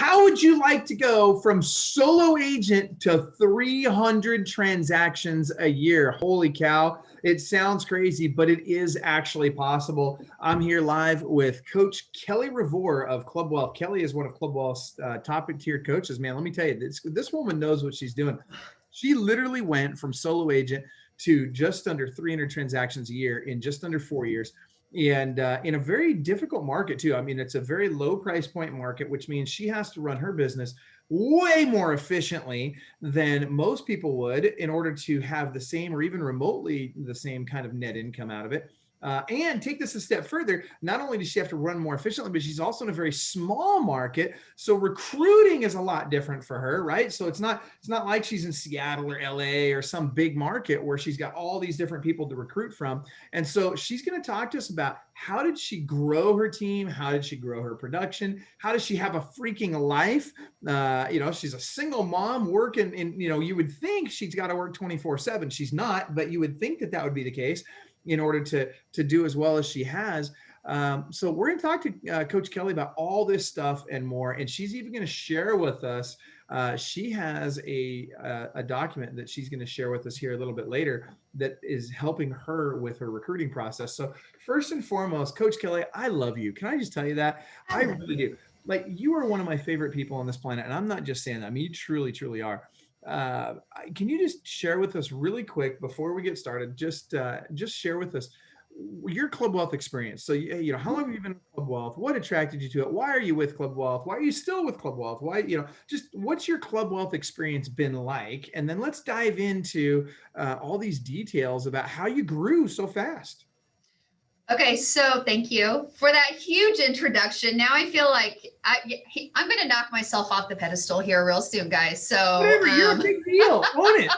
how would you like to go from solo agent to 300 transactions a year? Holy cow. It sounds crazy, but it is actually possible. I'm here live with Coach Kelly Revore of Club Wealth. Kelly is one of Club Wealth's top tier coaches, man. Let me tell you, this woman knows what she's doing. She literally went from solo agent to just under 300 transactions a year in just under 4 years. And in a very difficult market too. I mean, it's a very low price point market, which means she has to run her business way more efficiently than most people would in order to have the same or even remotely the same kind of net income out of it. And take this a step further, not only does she have to run more efficiently, but she's also in a very small market. So recruiting is a lot different for her, right? So it's not like she's in Seattle or LA or some big market where she's got all these different people to recruit from. And so she's going to talk to us about how did she grow her team? How did she grow her production? How does she have a freaking life? She's a single mom working in, you would think she's got to work 24/7. She's not, but you would think that would be the case in order to do as well as she has. So we're going to talk to Coach Kelly about all this stuff and more. And she's even going to share with us, she has a document that she's going to share with us here a little bit later that is helping her with her recruiting process. So first and foremost, Coach Kelly, I love you. Can I just tell you that? I really do. Like, you are one of my favorite people on this planet. And I'm not just saying that. I mean, you truly, truly are. Can you just share with us really quick before we get started, just share with us your Club Wealth experience. So, how long have you been with Club Wealth? What attracted you to it? Why are you with Club Wealth? Why are you still with Club Wealth? Why, just what's your Club Wealth experience been like? And then let's dive into all these details about how you grew so fast. Okay, so thank you for that huge introduction. Now I feel like I'm going to knock myself off the pedestal here real soon, guys. So whatever, you're a big deal. Own it.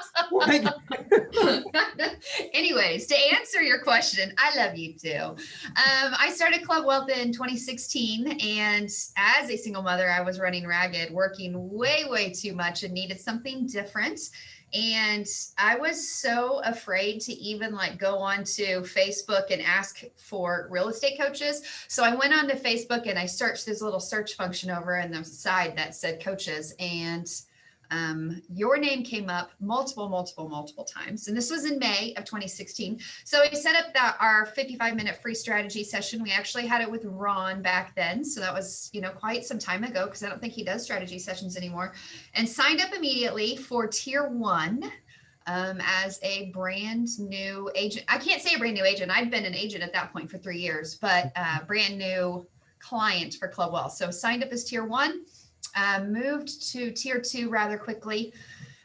Anyways, to answer your question, I love you too. I started Club Wealth in 2016, and as a single mother, I was running ragged, working way, way too much, and needed something different. And I was so afraid to even go onto Facebook and ask for real estate coaches. So I went onto Facebook and I searched this little search function over on the side that said coaches, and your name came up multiple times. And this was in May of 2016. So we set up our 55-minute free strategy session. We actually had it with Ron back then. So that was, quite some time ago, because I don't think he does strategy sessions anymore, and signed up immediately for tier 1. As a brand new agent. I can't say a brand new agent. I'd been an agent at that point for 3 years, but brand new client for Club Wealth. So signed up as tier 1. Moved to tier 2 rather quickly.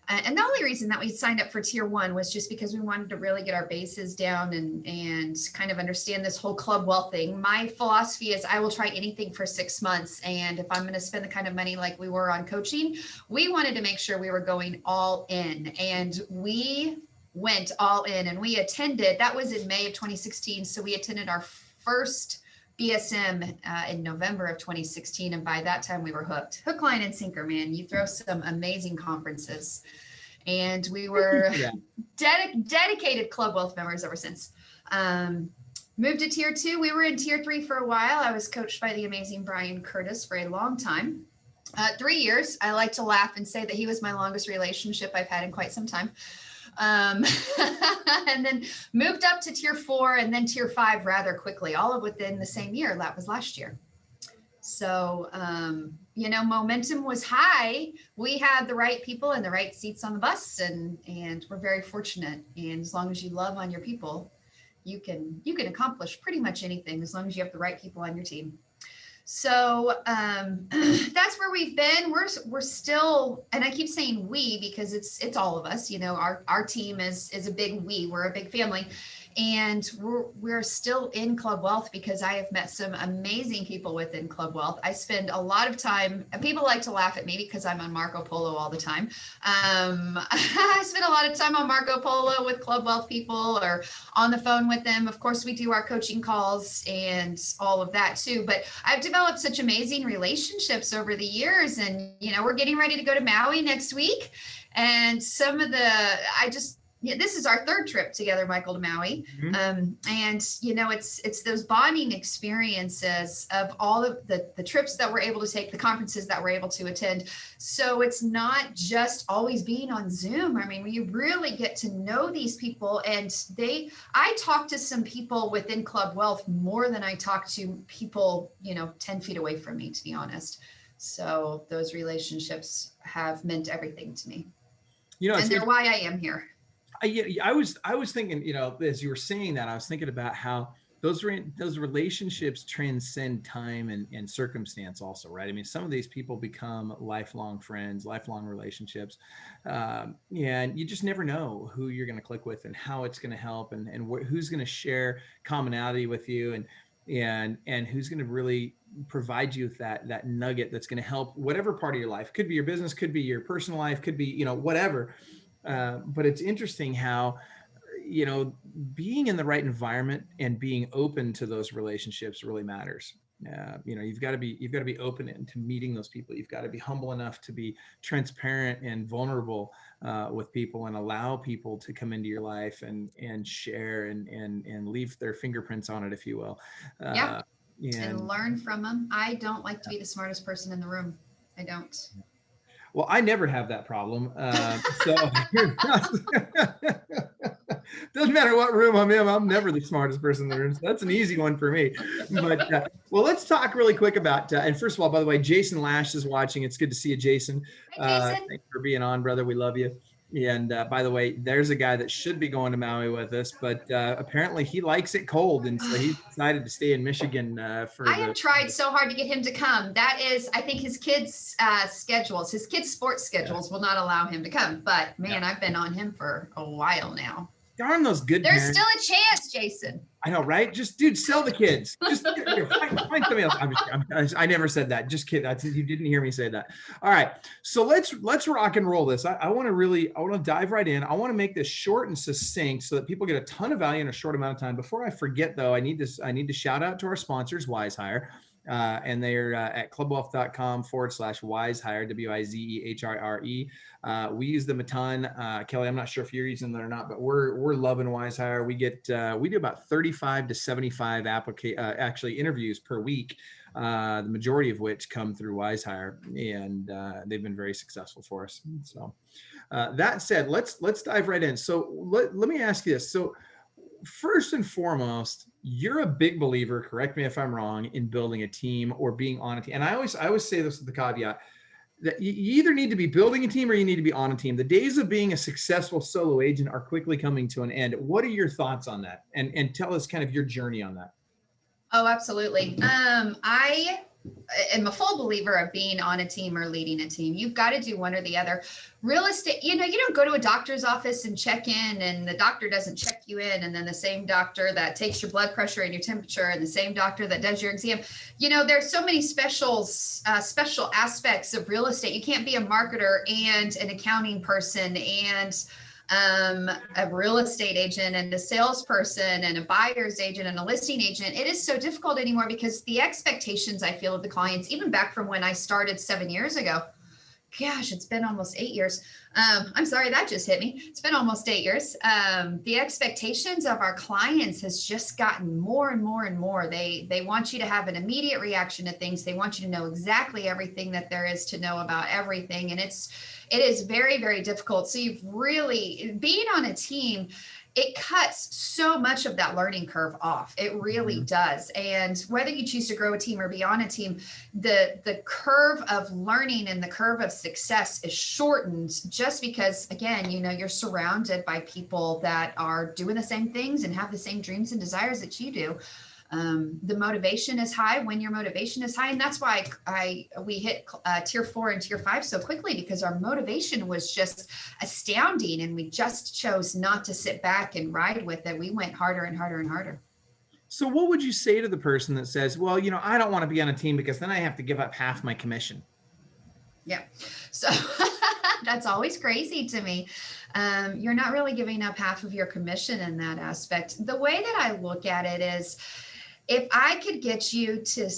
And the only reason that we signed up for tier 1 was just because we wanted to really get our bases down and kind of understand this whole Club Wealth thing. My philosophy is I will try anything for 6 months. And if I'm going to spend the kind of money like we were on coaching, we wanted to make sure we were going all in. And we went all in, and we attended, that was in May of 2016. So we attended our first BSM in November of 2016. And by that time we were hooked. Hook, line, and sinker, man. You throw some amazing conferences. And we were dedicated Club Wealth members ever since. Moved to tier 2. We were in tier 3 for a while. I was coached by the amazing Brian Curtis for a long time. 3 years. I like to laugh and say that he was my longest relationship I've had in quite some time. And then moved up to tier 4 and then tier 5 rather quickly, all of within the same year. That was last year. So, momentum was high. We had the right people and the right seats on the bus, and we're very fortunate. And as long as you love on your people, you can accomplish pretty much anything as long as you have the right people on your team. So that's where we've been. We're still, and I keep saying we because it's all of us. Our team is a big we. We're a big family. And we're still in Club Wealth because I have met some amazing people within Club Wealth. I spend a lot of time, and people like to laugh at me because I'm on Marco Polo all the time. I spend a lot of time on Marco Polo with Club Wealth people or on the phone with them. Of course, we do our coaching calls and all of that too. But I've developed such amazing relationships over the years. And, we're getting ready to go to Maui next week. And Yeah, this is our third trip together, Michael, to Maui. And it's those bonding experiences of all of the trips that we're able to take, the conferences that we're able to attend. So it's not just always being on Zoom. I mean, we really get to know these people, and I talk to some people within Club Wealth more than I talk to people, 10 feet away from me, to be honest. So those relationships have meant everything to me. And they're why I am here. I was thinking, as you were saying that, I was thinking about how those relationships transcend time and circumstance also, right? I mean, some of these people become lifelong friends, lifelong relationships. And you just never know who you're going to click with and how it's going to help and who's going to share commonality with you and who's going to really provide you with that nugget that's going to help whatever part of your life. Could be your business, could be your personal life, could be, whatever. But it's interesting how, being in the right environment and being open to those relationships really matters. You've got to be open to meeting those people. You've got to be humble enough to be transparent and vulnerable with people and allow people to come into your life and share and leave their fingerprints on it, if you will. And learn from them. I don't like to be the smartest person in the room. I don't. Well, I never have that problem. So doesn't matter what room I'm in, I'm never the smartest person in the room. So that's an easy one for me. But well, let's talk really quick about, and first of all, by the way, Jason Lash is watching. It's good to see you, Jason. Hi, Jason. Thanks for being on, brother. We love you. And by the way, there's a guy that should be going to Maui with us, but apparently he likes it cold. And so he decided to stay in Michigan I have tried so hard to get him to come. That is, I think his kids' schedules, his kids' sports schedules will not allow him to come. But man, I've been on him for a while now. Darn those good There's parents. still a chance, Jason. I know, right? Just, dude, sell the kids. Just find somebody else. I never said that. Just kidding. You didn't hear me say that. All right. So let's rock and roll this. I want to dive right in. I want to make this short and succinct so that people get a ton of value in a short amount of time. Before I forget, though, I need to shout out to our sponsors, WiseHire. And they're at clubwealth.com/WiseHire, WIZEHIRE. We use them a ton. Kelly, I'm not sure if you're using them or not, but we're loving WiseHire. We do about 35 to 75 interviews per week, the majority of which come through WiseHire, and they've been very successful for us. So that said, let's dive right in. So let me ask you this. So first and foremost, you're a big believer, correct me if I'm wrong, in building a team or being on a team. And I always say this with the caveat that you either need to be building a team or you need to be on a team. The days of being a successful solo agent are quickly coming to an end. What are your thoughts on that? And tell us kind of your journey on that. Oh, absolutely. I am a full believer of being on a team or leading a team. You've got to do one or the other. Real estate, you don't go to a doctor's office and check in and the doctor doesn't check you in. And then the same doctor that takes your blood pressure and your temperature and the same doctor that does your exam. There's so many special aspects of real estate. You can't be a marketer and an accounting person and a real estate agent and a salesperson and a buyer's agent and a listing agent. It is so difficult anymore because the expectations I feel of the clients, even back from when I started 7 years ago, gosh, it's been almost 8 years. I'm sorry, that just hit me. It's been almost 8 years. The expectations of our clients has just gotten more and more and more. They want you to have an immediate reaction to things. They want you to know exactly everything that there is to know about everything. And it is very, very difficult. So you've really, being on a team, it cuts so much of that learning curve off. It really does. And whether you choose to grow a team or be on a team, the curve of learning and the curve of success is shortened just because, again, you're surrounded by people that are doing the same things and have the same dreams and desires that you do. The motivation is high when your motivation is high. And that's why we hit tier 4 and tier 5 so quickly, because our motivation was just astounding. And we just chose not to sit back and ride with it. We went harder and harder and harder. So what would you say to the person that says, well, I don't want to be on a team because then I have to give up half my commission? Yeah. So that's always crazy to me. You're not really giving up half of your commission in that aspect. The way that I look at it is, If I could get you to,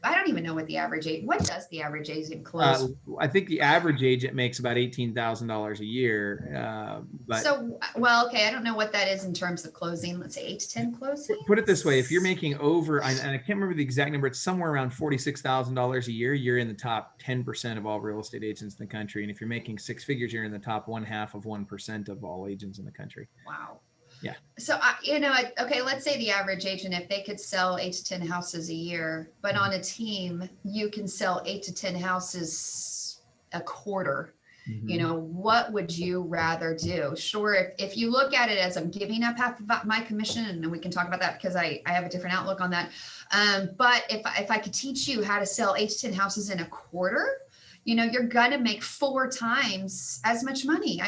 I don't even know what the average age, what does the average agent close? I think the average agent makes about $18,000 a year. But So, well, okay, I don't know what that is in terms of closing. Let's say 8 to 10 closings. put it this way, if you're making over, and I can't remember the exact number, it's somewhere around $46,000 a year, you're in the top 10% of all real estate agents in the country. And if you're making six figures, you're in the top 1/2 of 1% of all agents in the country. Wow. Yeah. So, okay, let's say the average agent, if they could sell 8 to 10 houses a year, but on a team, you can sell 8 to 10 houses a quarter. What would you rather do? Sure, if you look at it as I'm giving up half of my commission, and we can talk about that because I have a different outlook on that. But if I could teach you how to sell 8 to 10 houses in a quarter, you're gonna make 4 times as much money.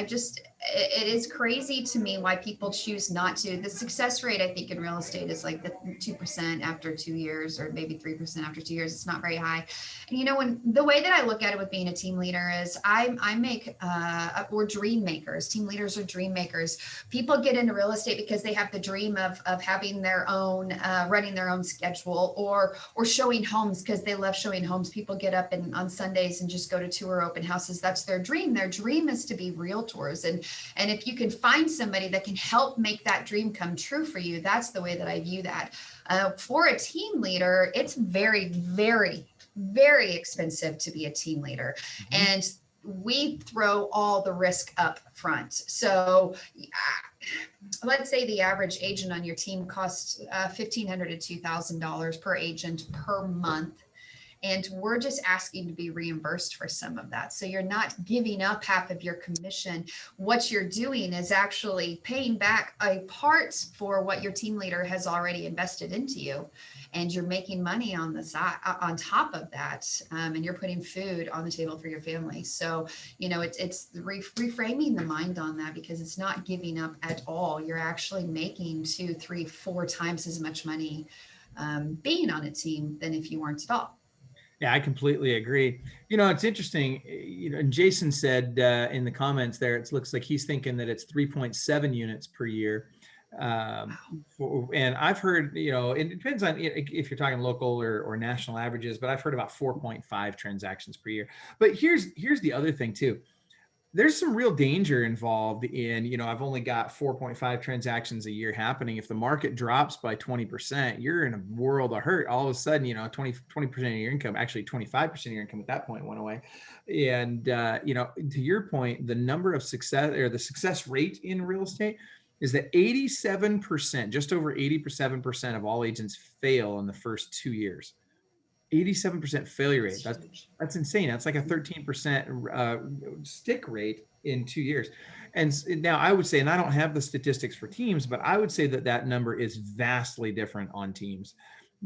It is crazy to me why people choose not to. The success rate, I think, in real estate is like the 2% after 2 years, or maybe 3% after 2 years. It's not very high. And when the way that I look at it with being a team leader is I make, we're dream makers. Team leaders are dream makers. People get into real estate because they have the dream of having their own, running their own schedule, or showing homes because they love showing homes. People get up on Sundays and just go to tour open houses. That's their dream. Their dream is to be realtors. And if you can find somebody that can help make that dream come true for you, that's the way that I view that. For a team leader, it's very, very, very expensive to be a team leader. Mm-hmm. And we throw all the risk up front. So let's say the average agent on your team costs $1,500 to $2,000 per agent per month. And we're just asking to be reimbursed for some of that. So you're not giving up half of your commission. What you're doing is actually paying back a part for what your team leader has already invested into you. And you're making money on the side, on top of that. And you're putting food on the table for your family. So, it's reframing the mind on that, because it's not giving up at all. You're actually making 2, 3, 4 times as much money being on a team than if you weren't at all. Yeah, I completely agree. It's interesting. And Jason said in the comments there, it looks like he's thinking that it's 3.7 units per year. And I've heard, it depends on if you're talking local or national averages, but I've heard about 4.5 transactions per year. But here's the other thing too. There's some real danger involved in, I've only got 4.5 transactions a year happening. If the market drops by 20%, you're in a world of hurt. All of a sudden, 20% of your income, actually 25% of your income at that point went away. And, to your point, the number of success, or the success rate in real estate, is that 87%, just over 87% of all agents fail in the first 2 years. 87% failure rate. That's insane. That's like a 13% stick rate in 2 years. And now I would say, and I don't have the statistics for teams, but I would say that number is vastly different on teams.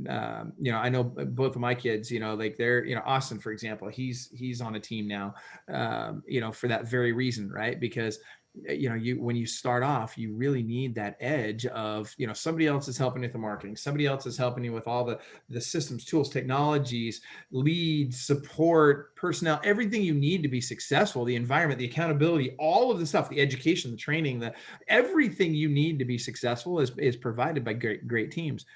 I know both of my kids, like they're, Austin, for example, he's on a team now, for that very reason, right? Because when you start off, you really need that edge of, somebody else is helping with the marketing. Somebody else is helping you with all the systems, tools, technologies, leads, support, personnel, everything you need to be successful, the environment, the accountability, all of the stuff, the education, the training, everything you need to be successful is provided by great teams.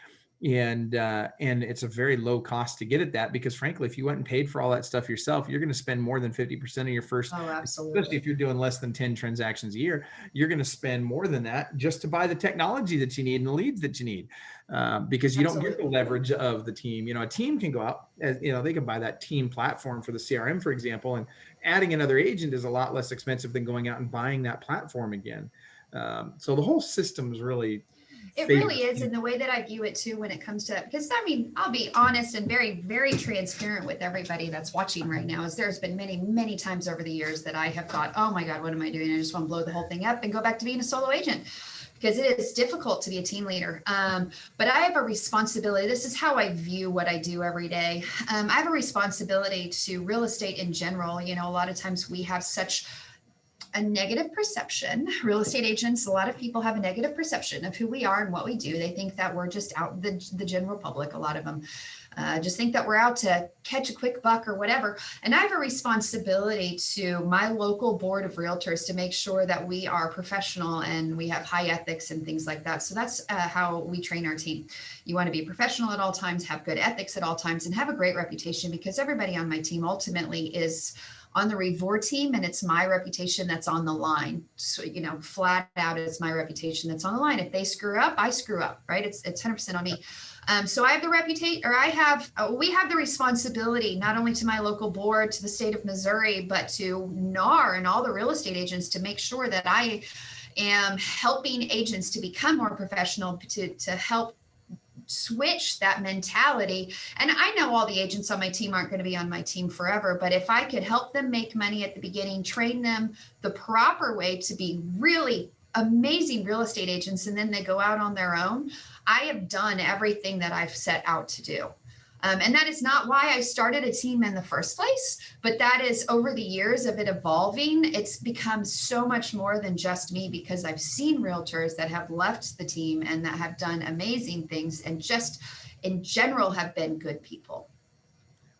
And it's a very low cost to get at that, because frankly, if you went and paid for all that stuff yourself, you're going to spend more than 50% of your first, especially if you're doing less than 10 transactions a year, you're going to spend more than that just to buy the technology that you need and the leads that you need, because you don't get the leverage of the team. A team can go out, they can buy that team platform for the CRM, for example, and adding another agent is a lot less expensive than going out and buying that platform again. So the whole system is really, it really is. And the way that I view it too, when it comes to that, because I'll be honest and very, very transparent with everybody that's watching right now, is there's been many, many times over the years that I have thought, oh my God, what am I doing? I just want to blow the whole thing up and go back to being a solo agent, because it is difficult to be a team leader. But I have a responsibility. This is how I view what I do every day. I have a responsibility to real estate in general. A lot of times we have such a negative perception. Real estate agents, a lot of people have a negative perception of who we are and what we do. They think that we're just out the general public, a lot of them. just think that we're out to catch a quick buck or whatever. And I have a responsibility to my local board of realtors to make sure that we are professional and we have high ethics and things like that. So that's how we train our team. You want to be professional at all times, have good ethics at all times, and have a great reputation, because everybody on my team ultimately is on the Revore team, and it's my reputation that's on the line. So, flat out, it's my reputation that's on the line. If they screw up, I screw up, right? It's 100% on me. So I have the reputation, or we have the responsibility, not only to my local board, to the state of Missouri, but to NAR and all the real estate agents, to make sure that I am helping agents to become more professional, to help switch that mentality. And I know all the agents on my team aren't going to be on my team forever, but if I could help them make money at the beginning, train them the proper way to be really amazing real estate agents, and then they go out on their own, I have done everything that I've set out to do. And that is not why I started a team in the first place, but that is over the years of it evolving. It's become so much more than just me, because I've seen realtors that have left the team and that have done amazing things and just in general have been good people.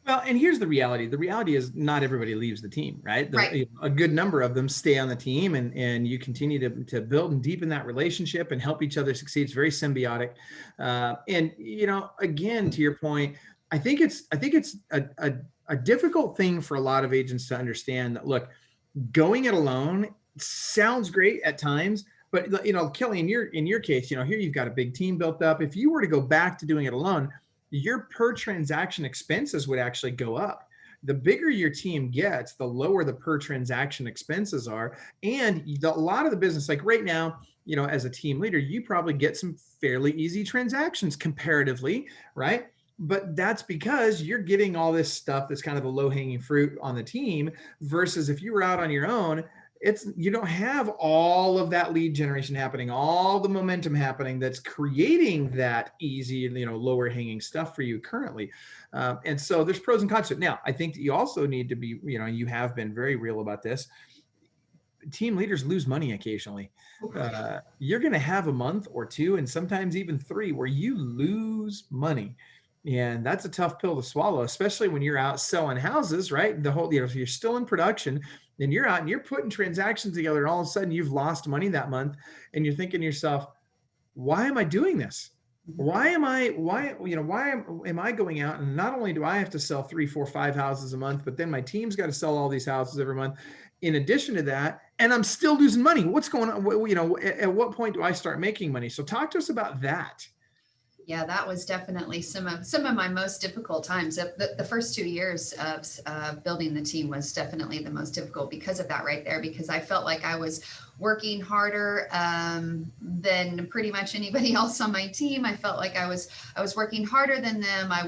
Well, and here's the reality. The reality is not everybody leaves the team, right? Right. A good number of them stay on the team, and you continue to build and deepen that relationship and help each other succeed. It's very symbiotic. And, again, to your point, I think it's a difficult thing for a lot of agents to understand that, look, going it alone sounds great at times, but, Kelly, in your case, here you've got a big team built up. If you were to go back to doing it alone, your per transaction expenses would actually go up. The bigger your team gets, the lower the per transaction expenses are. And a lot of the business, like right now, as a team leader, you probably get some fairly easy transactions comparatively, right? But that's because you're getting all this stuff that's kind of the low-hanging fruit on the team, versus if you were out on your own, you don't have all of that lead generation happening, all the momentum happening that's creating that easy, lower hanging stuff for you currently. And so there's pros and cons to it. Now, I think that you also need to be, you have been very real about this. Team leaders lose money occasionally. You're going to have a month or two, and sometimes even 3, where you lose money. And that's a tough pill to swallow, especially when you're out selling houses, right? The whole, if you're still in production, then you're out and you're putting transactions together, and all of a sudden you've lost money that month, and you're thinking to yourself, why am I doing this? Why am I going out, and not only do I have to sell 3, 4, 5 houses a month, but then my team's got to sell all these houses every month in addition to that, and I'm still losing money. What's going on? At what point do I start making money? So talk to us about that. Yeah, that was definitely some of my most difficult times. The first 2 years of building the team was definitely the most difficult because of that right there, because I felt like I was working harder than pretty much anybody else on my team. I felt like I was working harder than them. I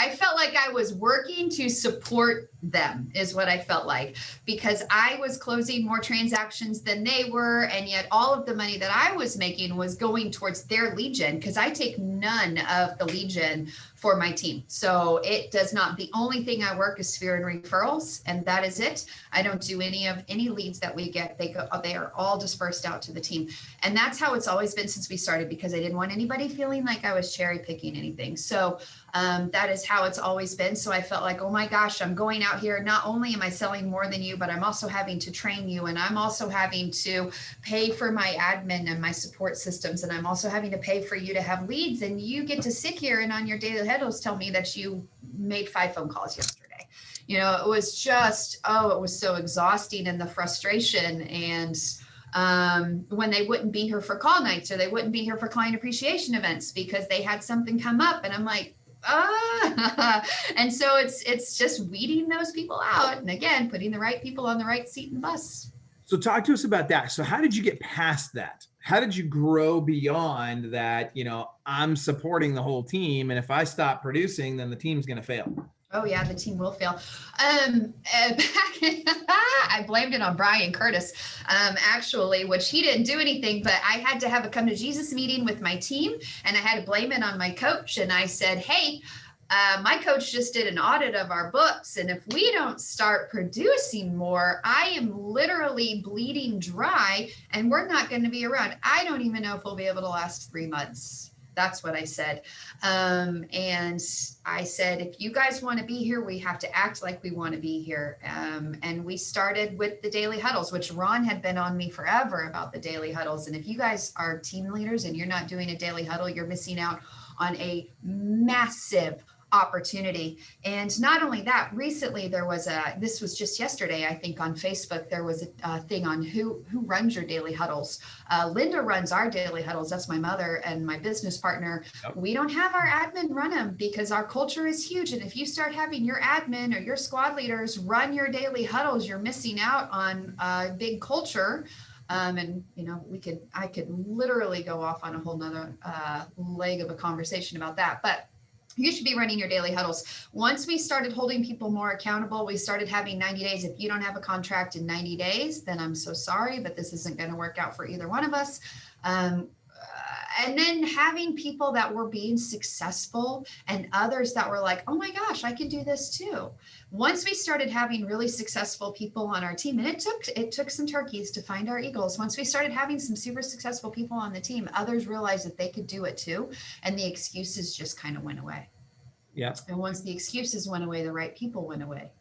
felt like I was working to support them, is what I felt like, because I was closing more transactions than they were, and yet all of the money that I was making was going towards their lead gen, because I take none of the lead gen for my team. So it does not, the only thing I work is sphere and referrals, and that is it. I don't do any leads that we get. They are all dispersed out to the team. And that's how it's always been since we started, because I didn't want anybody feeling like I was cherry picking anything. So that is how it's always been. So I felt like, oh my gosh, I'm going out here. Not only am I selling more than you, but I'm also having to train you. And I'm also having to pay for my admin and my support systems. And I'm also having to pay for you to have leads. And you get to sit here and on your daily huddles tell me that you made 5 phone calls yesterday. It was just, it was so exhausting, and the frustration. And when they wouldn't be here for call nights, or they wouldn't be here for client appreciation events because they had something come up, and I'm like, and so it's just weeding those people out, and again, putting the right people on the right seat in the bus. So talk to us about that. So how did you get past that? How did you grow beyond that? I'm supporting the whole team, and if I stop producing, then the team's going to fail. Oh yeah, the team will fail. I blamed it on Brian Curtis, actually, which he didn't do anything, but I had to have a come to Jesus meeting with my team, and I had to blame it on my coach. And I said, hey, my coach just did an audit of our books, and if we don't start producing more, I am literally bleeding dry, and we're not going to be around. I don't even know if we'll be able to last 3 months. That's what I said. And I said, if you guys want to be here, we have to act like we want to be here. And we started with the daily huddles, which Ron had been on me forever about the daily huddles. And if you guys are team leaders and you're not doing a daily huddle, you're missing out on a massive opportunity. And not only that, recently there was this was just yesterday, I think on Facebook, there was a thing on who runs your daily huddles. Linda runs our daily huddles. That's my mother and my business partner. Yep. We don't have our admin run them because our culture is huge. And if you start having your admin or your squad leaders run your daily huddles, you're missing out on a big culture. And I could literally go off on a whole nother leg of a conversation about that, but you should be running your daily huddles. Once we started holding people more accountable, we started having 90 days. If you don't have a contract in 90 days, then I'm so sorry, but this isn't going to work out for either one of us. And then having people that were being successful and others that were like, oh my gosh, I can do this too. Once we started having really successful people on our team, and it took some turkeys to find our eagles. Once we started having some super successful people on the team, others realized that they could do it too. And the excuses just kind of went away. Yeah. And once the excuses went away, the right people went away.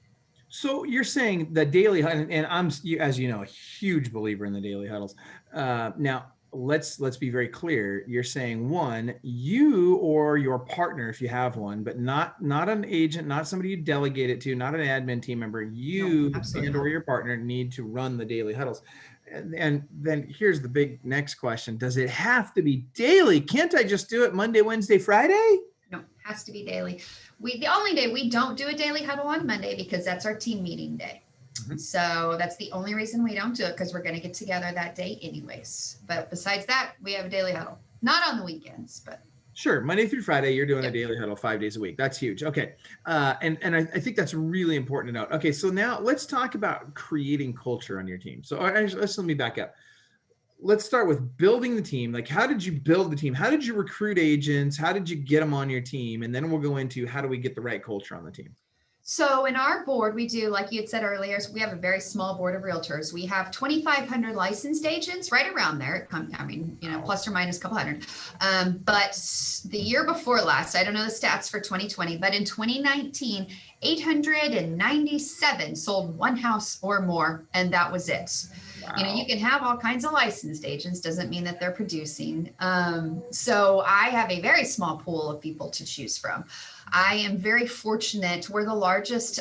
So you're saying the daily, and I'm, as you know, a huge believer in the daily huddles. Now, let's be very clear. You're saying, one, you or your partner, if you have one, but not an agent, not somebody you delegate it to, not an admin team member, you and or your partner need to run the daily huddles. And then here's the big next question. Does it have to be daily? Can't I just do it Monday, Wednesday, Friday? No, it has to be daily. The only day we don't do a daily huddle on Monday because that's our team meeting day. Mm-hmm. So that's the only reason we don't do it, because we're going to get together that day anyways. But besides that, we have a daily huddle, not on the weekends, but. Sure. Monday through Friday, you're doing a daily huddle 5 days a week. That's huge. Okay. And I think that's really important to note. Okay. So now let's talk about creating culture on your team. So let me back up. Let's start with building the team. Like, how did you build the team? How did you recruit agents? How did you get them on your team? And then we'll go into how do we get the right culture on the team? So in our board, we do, like you had said earlier, so we have a very small board of realtors. We have 2,500 licensed agents, right around there. I mean, plus or minus a couple hundred. But the year before last, I don't know the stats for 2020, but in 2019, 897 sold one house or more, and that was it. Wow. You can have all kinds of licensed agents, doesn't mean that they're producing. So I have a very small pool of people to choose from. I am very fortunate. We're the largest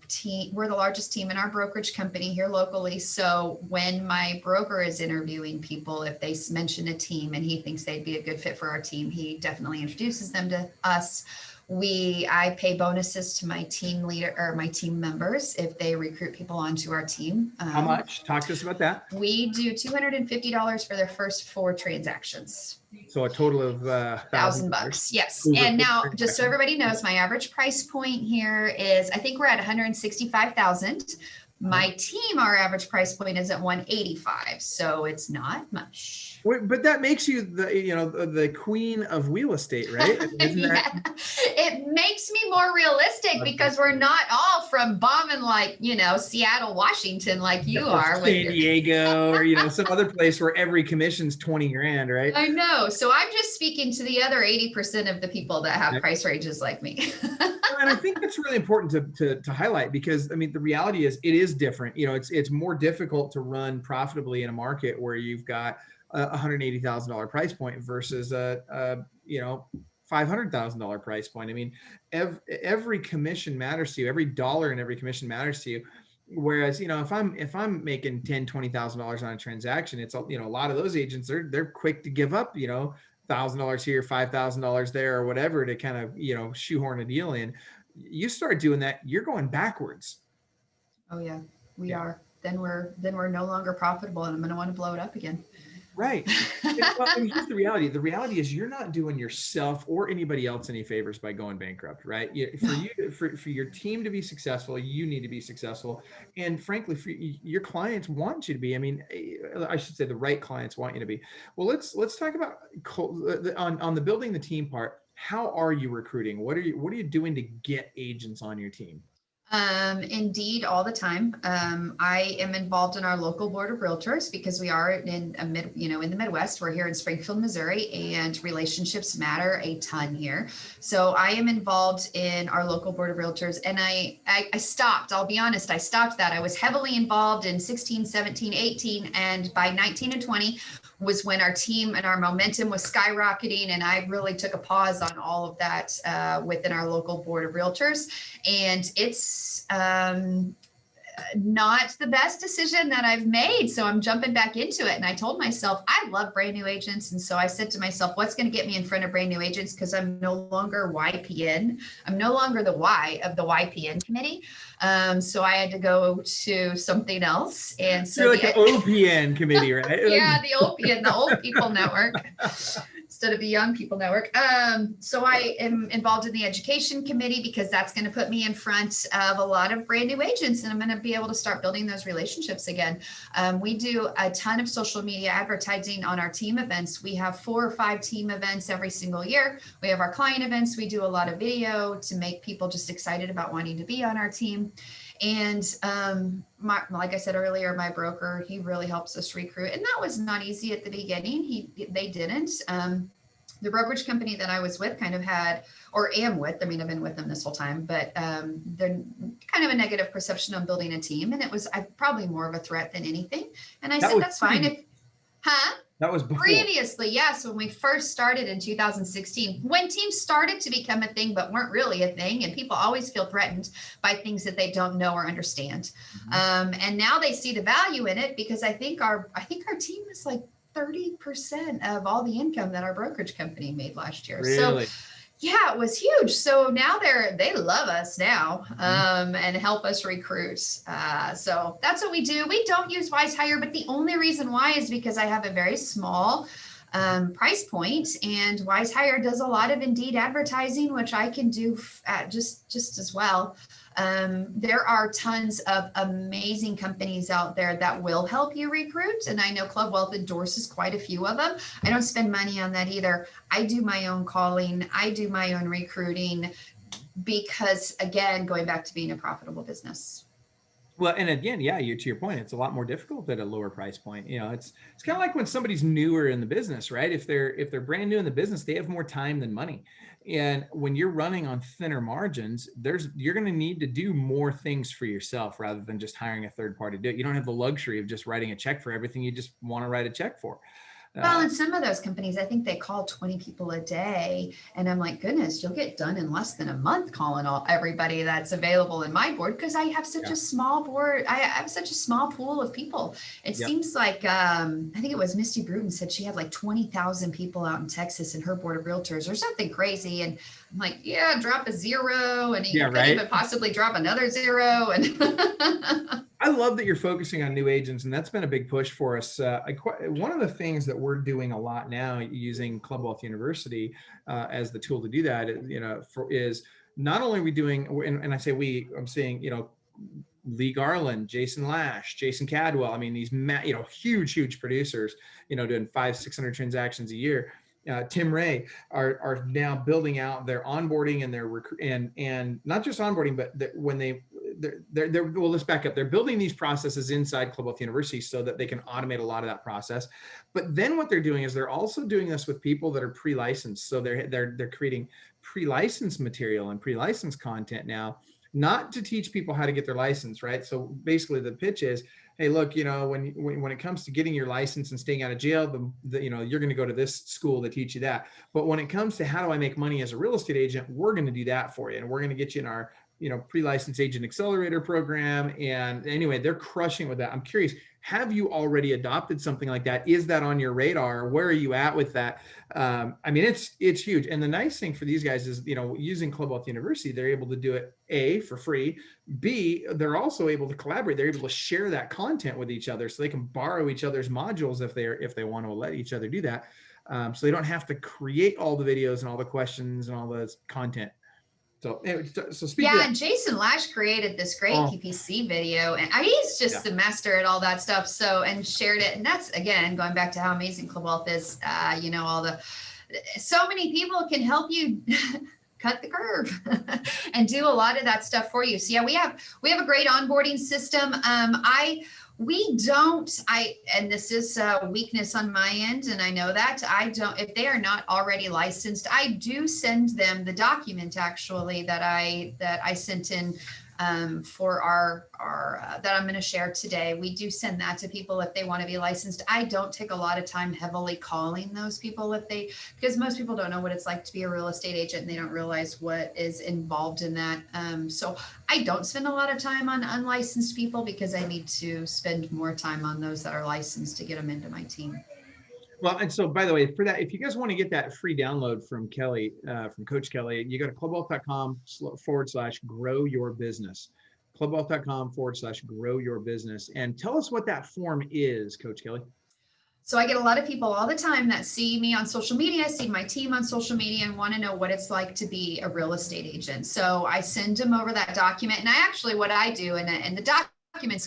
team. We're the largest team in our brokerage company here locally. So when my broker is interviewing people, if they mention a team and he thinks they'd be a good fit for our team, he definitely introduces them to us. I pay bonuses to my team leader or my team members if they recruit people onto our team. How much? Talk to us about that. We do $250 for their first 4 transactions. So a total of $1,000. Yes. And now, just so everybody knows, my average price point here is, I think we're at 165,000. My team, our average price point is at 185, so it's not much. But that makes you the queen of real estate, right? It makes me more realistic because we're not all from bombing like Seattle, Washington, like you are. San Diego, or some other place where every commission's $20,000, right? I know. So I'm just speaking to the other 80% of the people that have price ranges like me. And I think that's really important to highlight, because the reality is it is different. It's more difficult to run profitably in a market where you've got a $180,000 price point versus a $500,000 price point. Every commission matters to you. Every dollar in every commission matters to you. Whereas, if I'm making $10,000, $20,000 on a transaction, it's a lot of those agents, they're quick to give up, $1,000 here, $5,000 there, or whatever, to kind of, shoehorn a deal in. You start doing that, you're going backwards. Oh yeah, we are. Then we're no longer profitable, and I'm going to want to blow it up again. Right. Here's the reality. The reality is you're not doing yourself or anybody else any favors by going bankrupt, right? For your team to be successful, you need to be successful. And frankly, your clients want you to be. I should say the right clients want you to be. Well, let's talk about on the building the team part. How are you recruiting? What are you doing to get agents on your team? Indeed, all the time. I am involved in our local board of realtors because we are in in the Midwest. We're here in Springfield, Missouri, and relationships matter a ton here. So I am involved in our local board of realtors, and I stopped. I'll be honest, I stopped that. I was heavily involved in 16, 17, 18, and by 19 and 20 was when our team and our momentum was skyrocketing, and I really took a pause on all of that within our local board of realtors. And it's not the best decision that I've made. So I'm jumping back into it. And I told myself, I love brand new agents. And so I said to myself, what's going to get me in front of brand new agents? Because I'm no longer YPN. I'm no longer the Y of the YPN committee. So I had to go to something else. And so you're like the OPN committee, right? Yeah, the OPN, the Old People Network. Instead of the Young People Network. So I am involved in the education committee because that's going to put me in front of a lot of brand new agents, and I'm going to be able to start building those relationships again. We do a ton of social media advertising on our team events. We have 4 or 5 team events every single year. We have our client events. We do a lot of video to make people just excited about wanting to be on our team. And like I said earlier, my broker, he really helps us recruit. And that was not easy at the beginning. They didn't. The brokerage company that I was with kind of had, or am with, I mean, I've been with them this whole time, but they're kind of a negative perception on building a team. And it was probably more of a threat than anything. And I said, that's fine. That was before. Previously, yes. When we first started in 2016, when teams started to become a thing, but weren't really a thing, and people always feel threatened by things that they don't know or understand. And now they see the value in it because I think our team is like 30% of all the income that our brokerage company made last year. Really? So yeah, it was huge. So now they love us now and help us recruit. So that's what we do. We don't use Wise Hire, but the only reason why is because I have a very small price point, and Wise Hire does a lot of Indeed advertising, which I can do just as well. There are tons of amazing companies out there that will help you recruit. And I know Club Wealth endorses quite a few of them. I don't spend money on that either. I do my own calling. I do my own recruiting because, again, going back to being a profitable business. Well, and again, yeah, to your point, it's a lot more difficult at a lower price point. You know, it's kind of like when somebody's newer in the business, right? If they're brand new in the business, they have more time than money. And when you're running on thinner margins, you're going to need to do more things for yourself rather than just hiring a third party to do it. You don't have the luxury of just writing a check for everything you just want to write a check for. Well, in some of those companies, I think they call 20 people a day. And I'm like, goodness, you'll get done in less than a month calling everybody that's available in my board because I have such a small board. I have such a small pool of people. It seems like, I think it was Misty Bruton said she had like 20,000 people out in Texas in her board of realtors or something crazy. And I'm like, yeah, drop a 0. And you could even possibly drop another 0. And I love that you're focusing on new agents, and that's been a big push for us. One of the things that we're doing a lot now using Club Wealth University as the tool to do that, is not only are we doing, and I say we, I'm saying, Lee Garland, Jason Lash, Jason Cadwell. I mean, these, huge producers, doing 500-600 transactions a year. Tim Ray are now building out their onboarding and their and not just onboarding, but well, let's back up. They're building these processes inside Club Wealth University so that they can automate a lot of that process. But then what they're doing is they're also doing this with people that are pre-licensed. So they're creating pre-licensed material and pre-licensed content now, not to teach people how to get their license, right? So basically the pitch is, hey, look, when it comes to getting your license and staying out of jail, you're going to go to this school to teach you that. But when it comes to how do I make money as a real estate agent, we're going to do that for you. And we're going to get you in our, pre-licensed agent accelerator program. And anyway, they're crushing with that. I'm curious, have you already adopted something like that? Is that on your radar? Where are you at with that? It's huge. And the nice thing for these guys is, using Club Wealth University, they're able to do it A, for free. B, they're also able to collaborate. They're able to share that content with each other, so they can borrow each other's modules if they want to let each other do that. So they don't have to create all the videos and all the questions and all the content. So speak. Yeah, and Jason Lash created this great PPC video, and he's just the master at all that stuff. So, and shared it, and that's again going back to how amazing Club Wealth is. So many people can help you cut the curve and do a lot of that stuff for you. So yeah, we have a great onboarding system. And this is a weakness on my end, and I know that if they are not already licensed, I do send them the document actually that I sent in for our that I'm going to share today. We do send that to people if they want to be licensed. I don't take a lot of time heavily calling those people because most people don't know what it's like to be a real estate agent, and they don't realize what is involved in that. So I don't spend a lot of time on unlicensed people because I need to spend more time on those that are licensed to get them into my team. Well, and so by the way, for that, if you guys want to get that free download from Kelly, from Coach Kelly, you go to clubwealth.com/grow your business. Clubwealth.com/grow your business. And tell us what that form is, Coach Kelly. So I get a lot of people all the time that see me on social media, see my team on social media, and want to know what it's like to be a real estate agent. So I send them over that document. And what I do, and the document's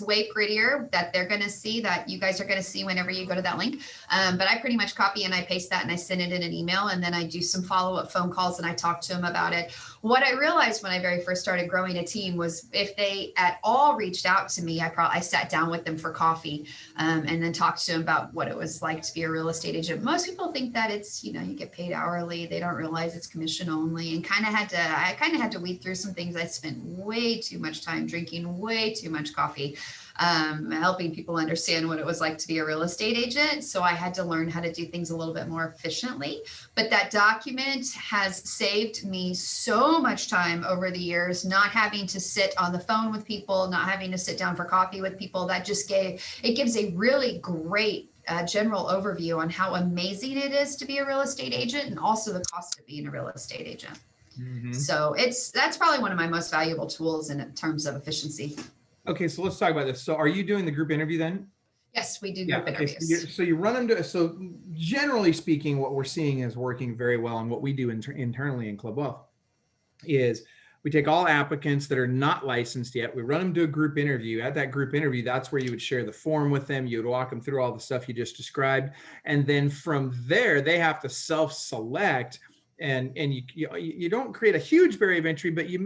way prettier that they're going to see, that you guys are going to see whenever you go to that link. But I pretty much copy and I paste that and I send it in an email, and then I do some follow-up phone calls and I talk to them about it. What I realized when I very first started growing a team was if they at all reached out to me, I sat down with them for coffee and then talked to them about what it was like to be a real estate agent. Most people think that it's, you get paid hourly. They don't realize it's commission only, and I kind of had to weed through some things. I spent way too much time drinking way too much coffee, helping people understand what it was like to be a real estate agent. So I had to learn how to do things a little bit more efficiently. But that document has saved me so much time over the years, not having to sit on the phone with people, not having to sit down for coffee with people. That just gives a really great general overview on how amazing it is to be a real estate agent, and also the cost of being a real estate agent. Mm-hmm. So that's probably one of my most valuable tools in terms of efficiency. Okay, so let's talk about this. So are you doing the group interview then? Yes, we do group interviews. So you run them so generally speaking, what we're seeing is working very well. And what we do internally in Club Wealth is we take all applicants that are not licensed yet. We run them to a group interview. At that group interview, that's where you would share the form with them. You would walk them through all the stuff you just described. And then from there, they have to self-select. And you don't create a huge barrier of entry, but you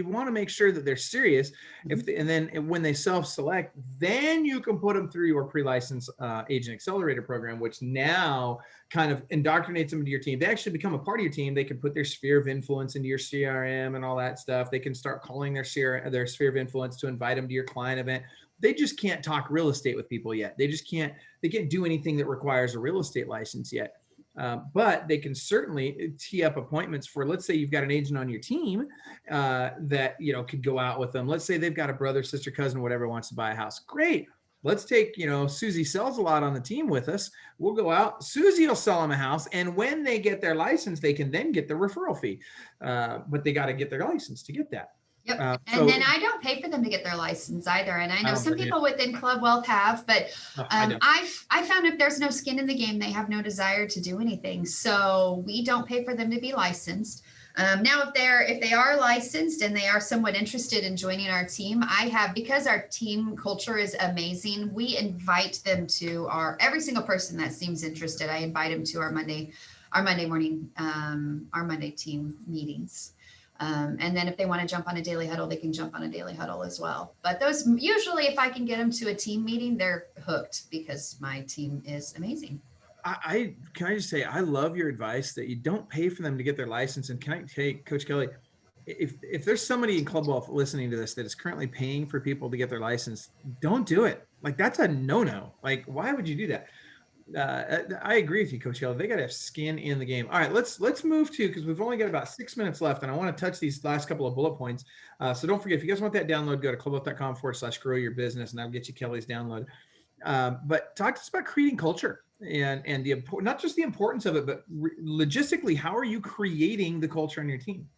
want to make sure that they're serious. And then when they self-select, then you can put them through your pre-licensed agent accelerator program, which now kind of indoctrinates them into your team. They actually become a part of your team. They can put their sphere of influence into your CRM and all that stuff. They can start calling their sphere of influence to invite them to your client event. They just can't talk real estate with people yet. They can't do anything that requires a real estate license yet. But they can certainly tee up appointments for, let's say you've got an agent on your team that, could go out with them. Let's say they've got a brother, sister, cousin, whatever, wants to buy a house. Great. Let's take, Susie sells a lot on the team with us. We'll go out. Susie will sell them a house. And when they get their license, they can then get the referral fee. But they got to get their license to get that. Yep. And then I don't pay for them to get their license either. And I know some people within Club Wealth have, but I found if there's no skin in the game, they have no desire to do anything. So we don't pay for them to be licensed. Now, if they are licensed and they are somewhat interested in joining our team, because our team culture is amazing, we invite them to every single person that seems interested. I invite them to our Monday morning, our Monday team meetings. And then if they want to jump on a daily huddle, they can jump on a daily huddle as well. But those usually, if I can get them to a team meeting, they're hooked because my team is amazing. Can I just say, I love your advice that you don't pay for them to get their license. And can I take Coach Kelly, if there's somebody in Club Wealth listening to this that is currently paying for people to get their license, don't do it. Like, that's a no-no. Like, why would you do that? I agree with you, Coach Kelly. They got to have skin in the game. All right, let's move to, because we've only got about 6 minutes left, and I want to touch these last couple of bullet points. So don't forget, if you guys want that download, go to clubwealth.com/grow your business, and that'll get you Kelly's download. But talk to us about creating culture and the not just the importance of it, but logistically, how are you creating the culture on your team?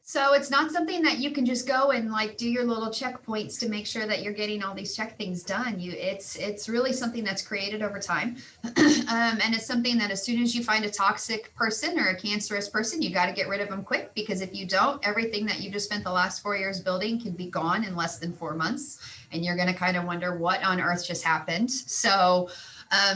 So it's not something that you can just go and do your little checkpoints to make sure that you're getting all these check things done. It's really something that's created over time. And it's something that as soon as you find a toxic person or a cancerous person, you got to get rid of them quick, because if you don't, everything that you just spent the last 4 years building can be gone in less than 4 months. And you're going to kind of wonder what on earth just happened. So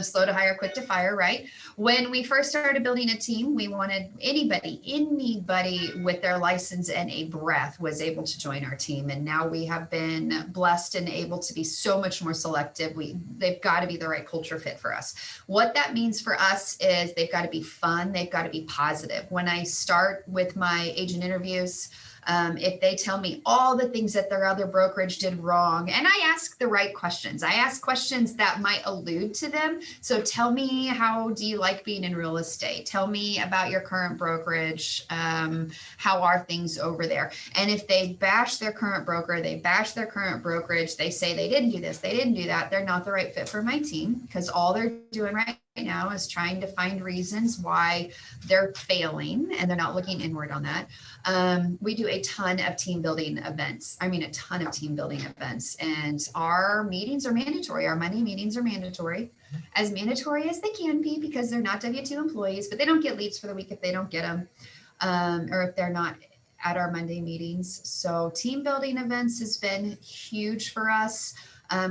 Slow to hire, quick to fire, right? When we first started building a team, we wanted anybody with their license and a breath was able to join our team. And now we have been blessed and able to be so much more selective. They've got to be the right culture fit for us. What that means for us is they've got to be fun. They've got to be positive. When I start with my agent interviews, if they tell me all the things that their other brokerage did wrong, and I ask the right questions, I ask questions that might allude to them. So tell me, how do you like being in real estate? Tell me about your current brokerage. How are things over there? And if they bash their current broker, they bash their current brokerage, they say they didn't do this, they didn't do that, they're not the right fit for my team, because all they're doing right now is trying to find reasons why they're failing, and they're not looking inward on that. We do a ton of team building events. I mean, a ton of team building events, and our meetings are mandatory. Our Monday meetings are mandatory, as mandatory as they can be, because they're not W-2 employees, but they don't get leads for the week if they don't get them, or if they're not at our Monday meetings. So team building events has been huge for us.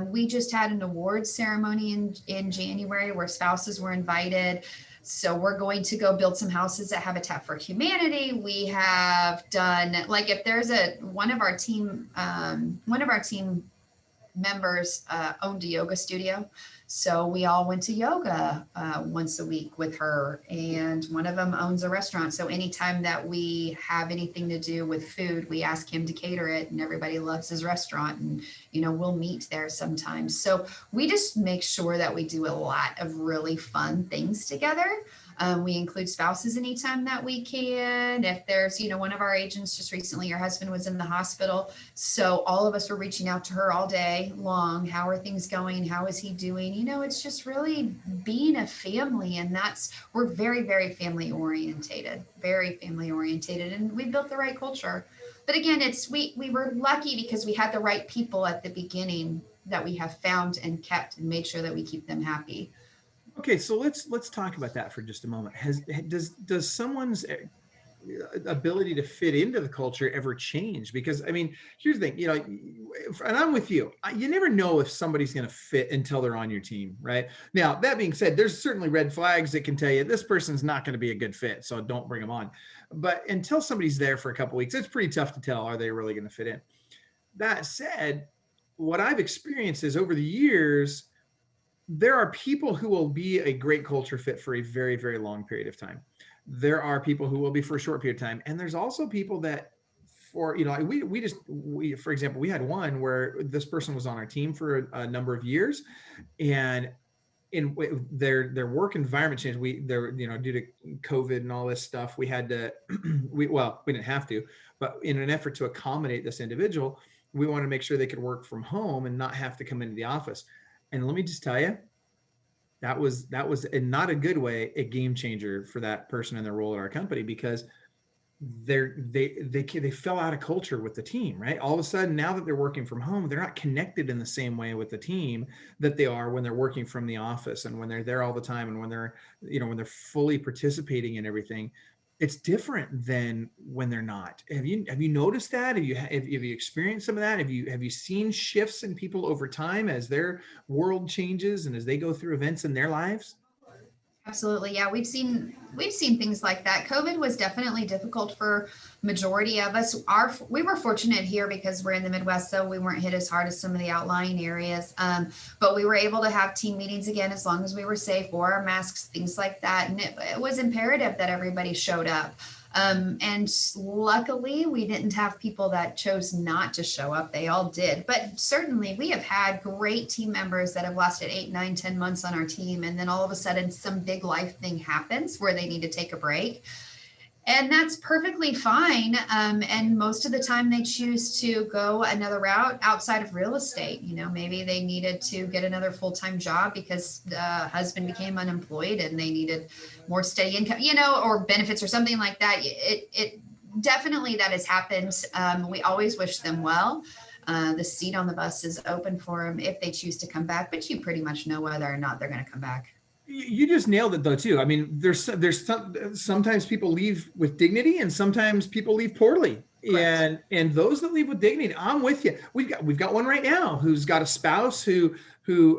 We just had an awards ceremony in January where spouses were invited. So we're going to go build some houses at Habitat for Humanity. We have done, like, if there's one of our team members owned a yoga studio. So we all went to yoga once a week with her, and one of them owns a restaurant. So anytime that we have anything to do with food, we ask him to cater it, and everybody loves his restaurant, and, you know, we'll meet there sometimes. So we just make sure that we do a lot of really fun things together. We include spouses anytime that we can. If there's, you know, one of our agents just recently, her husband was in the hospital. So all of us were reaching out to her all day long. How are things going? How is he doing? You know, it's just really being a family. And we're very, very family orientated, and we built the right culture. But again, we were lucky because we had the right people at the beginning that we have found and kept and made sure that we keep them happy. Okay, so let's talk about that for just a moment. Does someone's ability to fit into the culture ever change? Because, I mean, here's the thing, you know, and I'm with you. You never know if somebody's going to fit until they're on your team, right? Now, that being said, there's certainly red flags that can tell you this person's not going to be a good fit, so don't bring them on. But until somebody's there for a couple of weeks, it's pretty tough to tell, are they really going to fit in? That said, what I've experienced is over the years, there are people who will be a great culture fit for a very, very long period of time. There are people who will be for a short period of time. And there's also people that for, you know, we for example, we had one where this person was on our team for a number of years, and in their work environment changed. You know, due to COVID and all this stuff, we had to, we didn't have to, but in an effort to accommodate this individual, we wanted to make sure they could work from home and not have to come into the office. And let me just tell you, that was in not a good way, a game changer for that person in their role at our company, because they fell out of culture with the team, right? All of a sudden, now that they're working from home, they're not connected in the same way with the team that they are when they're working from the office, and when they're there all the time, and when they're, you know, when they're fully participating in everything. It's different than when they're not. Have you noticed that? Have you experienced some of that? Have you seen shifts in people over time as their world changes and as they go through events in their lives? Absolutely. Yeah, we've seen things like that. COVID was definitely difficult for majority of us. We were fortunate here because we're in the Midwest, so we weren't hit as hard as some of the outlying areas. But we were able to have team meetings again as long as we were safe, wore our masks, things like that. And it was imperative that everybody showed up. And luckily, we didn't have people that chose not to show up. They all did. But certainly, we have had great team members that have lasted 8, 9, 10 months on our team. And then all of a sudden, some big life thing happens where they need to take a break. And that's perfectly fine. And most of the time they choose to go another route outside of real estate. You know, maybe they needed to get another full-time job because the husband became unemployed and they needed more steady income, you know, or benefits or something like that. It definitely, that has happened. We always wish them well. The seat on the bus is open for them if they choose to come back, but you pretty much know whether or not they're going to come back. You just nailed it though, too. I mean, sometimes people leave with dignity and sometimes people leave poorly. Correct. And those that leave with dignity, I'm with you. We've got one right now who's got a spouse who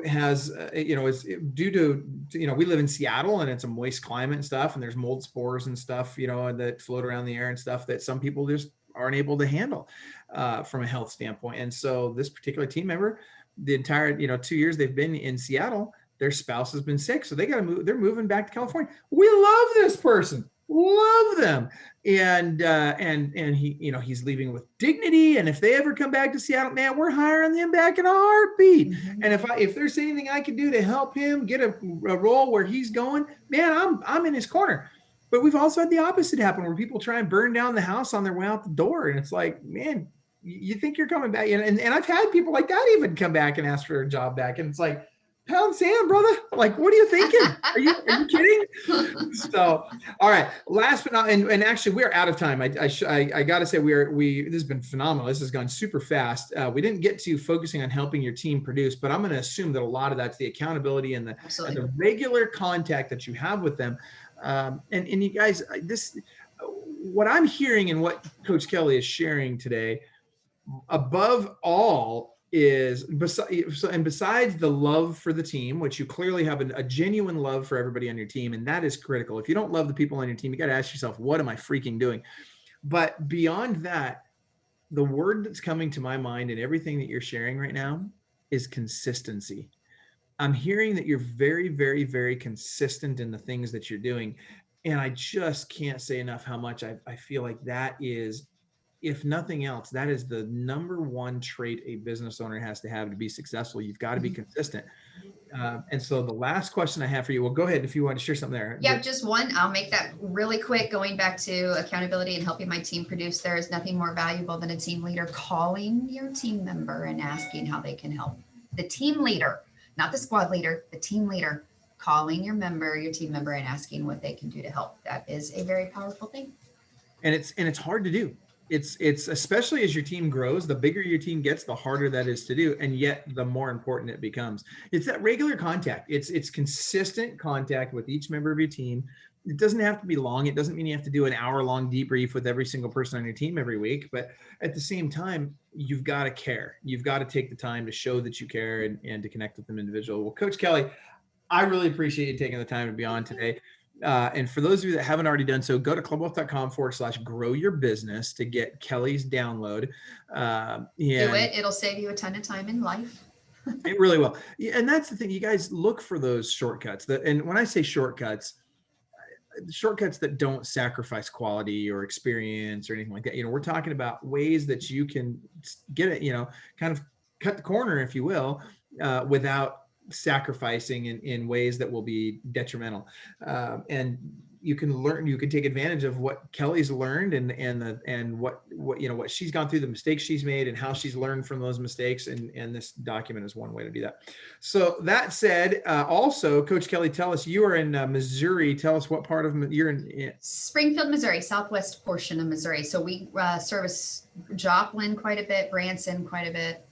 has is due to we live in Seattle and it's a moist climate and stuff, and there's mold spores and stuff that float around the air and stuff that some people just aren't able to handle from a health standpoint. And so this particular team member, the entire 2 years they've been in Seattle, their spouse has been sick, so they got to move. They're moving back to California. We love this person, love them, and he he's leaving with dignity. And if they ever come back to Seattle, man, we're hiring them back in a heartbeat. Mm-hmm. And if there's anything I can do to help him get a role where he's going, man, I'm in his corner. But we've also had the opposite happen, where people try and burn down the house on their way out the door, and it's like, man, you think you're coming back? And I've had people like that even come back and ask for a job back, and it's like, pound sand, brother. Like, what are you thinking? Are you kidding? So, all right. Last but not, and actually, we are out of time. I got to say, this has been phenomenal. This has gone super fast. We didn't get to focusing on helping your team produce, but I'm going to assume that a lot of that's the accountability and the regular contact that you have with them. And you guys, what I'm hearing and what Coach Kelly is sharing today, above all, is besides the love for the team, which you clearly have a genuine love for everybody on your team, and that is critical. If you don't love the people on your team, you got to ask yourself, what am I freaking doing? But beyond that, the word that's coming to my mind and everything that you're sharing right now is consistency. I'm hearing that you're very, very, very consistent in the things that you're doing. And I just can't say enough how much I feel like that is, if nothing else, that is the number one trait a business owner has to have to be successful. You've got to be consistent. And so the last question I have for you, well, go ahead if you want to share something there. Yeah, just one. I'll make that really quick. Going back to accountability and helping my team produce, there is nothing more valuable than a team leader calling your team member and asking how they can help. The team leader, not the squad leader, the team leader, calling your team member and asking what they can do to help. That is a very powerful thing. And it's hard to do. It's especially as your team grows, the bigger your team gets, the harder that is to do. And yet the more important it becomes. It's that regular contact. It's consistent contact with each member of your team. It doesn't have to be long. It doesn't mean you have to do an hour-long debrief with every single person on your team every week. But at the same time, you've got to care. You've got to take the time to show that you care and to connect with them individually. Well, Coach Kelly, I really appreciate you taking the time to be on today. And for those of you that haven't already done so, go to clubwealth.com/grow your business to get Kelly's download. Do it. It'll save you a ton of time in life. It really will. And that's the thing. You guys look for those shortcuts. And when I say shortcuts that don't sacrifice quality or experience or anything like that, we're talking about ways that you can get it, kind of cut the corner, if you will, without sacrificing in ways that will be detrimental. And you can take advantage of what Kelly's learned and what she's gone through, the mistakes she's made and how she's learned from those mistakes. And this document is one way to do that. So that said, also, Coach Kelly, tell us, you are in Missouri. Tell us what part of you're in. Springfield, Missouri, southwest portion of Missouri. So we service Joplin quite a bit, Branson quite a bit,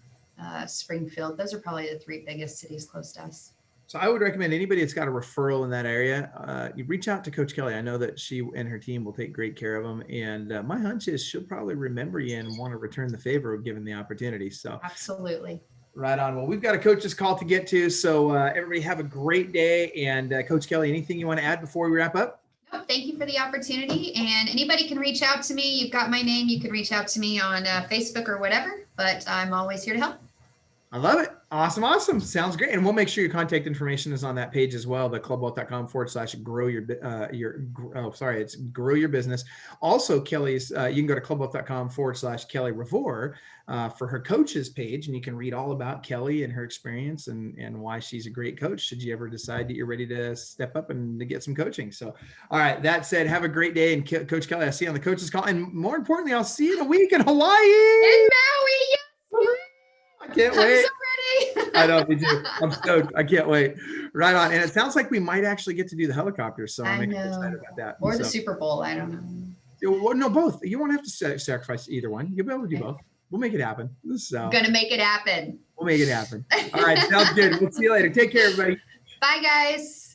Springfield. Those are probably the three biggest cities close to us. So I would recommend anybody that's got a referral in that area, you reach out to Coach Kelly. I know that she and her team will take great care of them. And my hunch is she'll probably remember you and want to return the favor of given the opportunity. So absolutely. Right on. Well, we've got a coach's call to get to. So everybody have a great day. And Coach Kelly, anything you want to add before we wrap up? No, thank you for the opportunity. And anybody can reach out to me. You've got my name. You can reach out to me on Facebook or whatever, but I'm always here to help. I love it. Awesome. Sounds great. And we'll make sure your contact information is on that page as well, the clubwealth.com/grow it's grow your business. Also, Kelly's, you can go to clubwealth.com/Kelly Revore for her coach's page, and you can read all about Kelly and her experience and why she's a great coach should you ever decide that you're ready to step up and to get some coaching. So, all right, that said, have a great day. And Coach Kelly, I'll see you on the coach's call. And more importantly, I'll see you in a week in Hawaii. In Maui, yes. I can't wait. I'm so ready. I know, me too. I'm stoked. I can't wait. Right on. And it sounds like we might actually get to do the helicopter. So I'm excited about that. Or the Super Bowl. I don't know. Well, no, both. You won't have to sacrifice either one. You'll be able to do both. We'll make it happen. So gonna make it happen. We'll make it happen. All right. Sounds good. We'll see you later. Take care, everybody. Bye, guys.